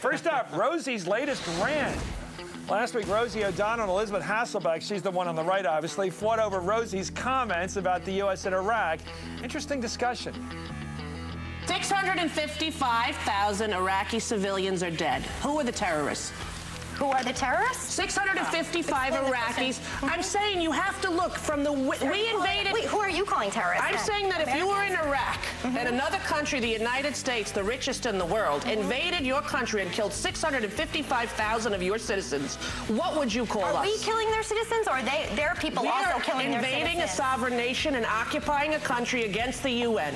First up, Rosie's latest rant. Last week, Rosie O'Donnell and Elizabeth Hasselbeck, she's the one on the right, obviously, fought over Rosie's comments about the U.S. and Iraq. Interesting discussion. 655,000 Iraqi civilians are dead. Who are the terrorists? Who are the terrorists? 655 Iraqis. I'm saying you have to look from the... We invaded... Wait, who are you calling terrorists? I'm saying that if you were in Iraq and another country, the United States, the richest in the world, invaded your country and killed 655,000 of your citizens, what would you call us? Are we killing their citizens, or are their people also killing their citizens? We are invading a sovereign nation and occupying a country against the UN.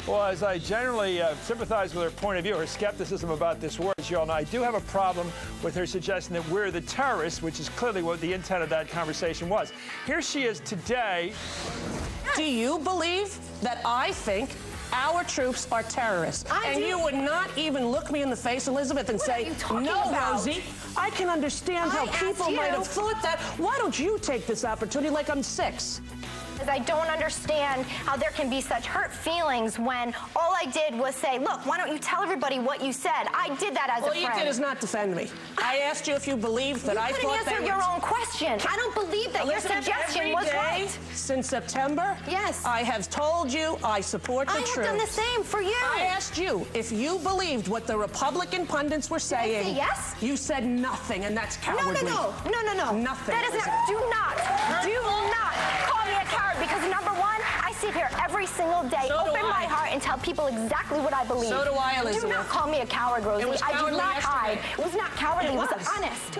Well, as I generally sympathize with her point of view, her skepticism about this war, as you all know, I do have a problem with her suggestion that we're the terrorists, which is clearly what the intent of that conversation was. Here she is today. Do you believe that I think our troops are terrorists? And you would not even look me in the face, Elizabeth, and say, no, Rosie, I can understand how people might have thought that. Why don't you take this opportunity like I'm 6? Because I don't understand how there can be such hurt feelings when all I did was say, look, why don't you tell everybody what you said? I did that as a friend. All you did is not defend me. I asked you if you believed that I thought You couldn't answer your own question. I don't believe that your suggestion was right. Since September, yes, I have told you I support the troops. I have done the same for you. I asked you if you believed what the Republican pundits were saying. Did I say yes? You said nothing, and that's cowardly. No. Nothing. That is not. Do not call me a coward, because number one, I sit here every single day, open my heart, and tell people exactly what I believe. So do I, Elizabeth. Do not call me a coward, Rosie. I do not hide. It was not cowardly. It was honest.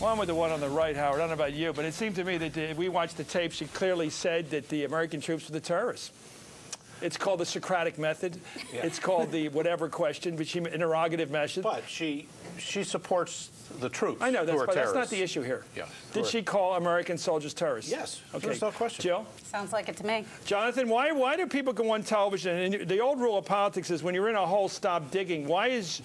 Well, I'm with the one on the right, Howard. I don't know about you, but it seemed to me that if we watched the tape, she clearly said that the American troops were the terrorists. It's called the Socratic method. Yeah. It's called the whatever question, but interrogative method. But she supports the troops. I know, that's not the issue here. Yeah. Did she call American soldiers terrorists? Yes. Okay. There's no question. Jill? Sounds like it to me. Jonathan, why do people go on television? And the old rule of politics is when you're in a hole, stop digging. Why is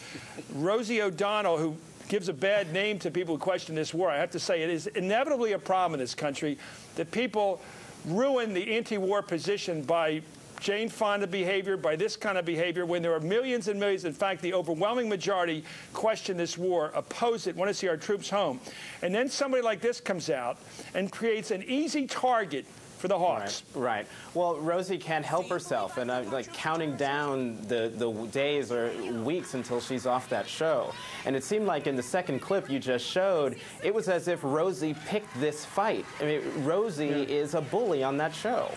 Rosie O'Donnell, who gives a bad name to people who question this war, I have to say it is inevitably a problem in this country that people ruin the anti-war position by Jane Fonda behavior, by this kind of behavior, when there are millions and millions, in fact, the overwhelming majority question this war, oppose it, want to see our troops home. And then somebody like this comes out and creates an easy target for the Hawks. Right. Well, Rosie can't help herself, and I'm like counting down the days or weeks until she's off that show. And it seemed like in the second clip you just showed, it was as if Rosie picked this fight. I mean, Rosie is a bully on that show.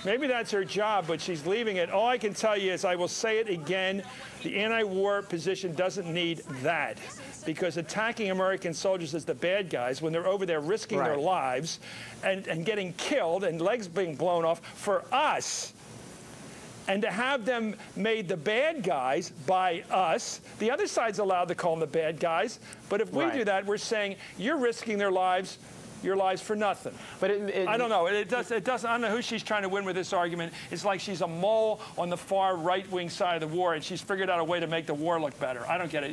Maybe that's her job, but she's leaving it. All I can tell you is I will say it again. The anti-war position doesn't need that, because attacking American soldiers as the bad guys when they're over there risking their lives and getting killed and legs being blown off for us, and to have them made the bad guys by us. The other side's allowed to call them the bad guys, but if we do that, we're saying you're risking your lives for nothing. But I don't know. It doesn't. I don't know who she's trying to win with this argument. It's like she's a mole on the far right-wing side of the war, and she's figured out a way to make the war look better. I don't get it.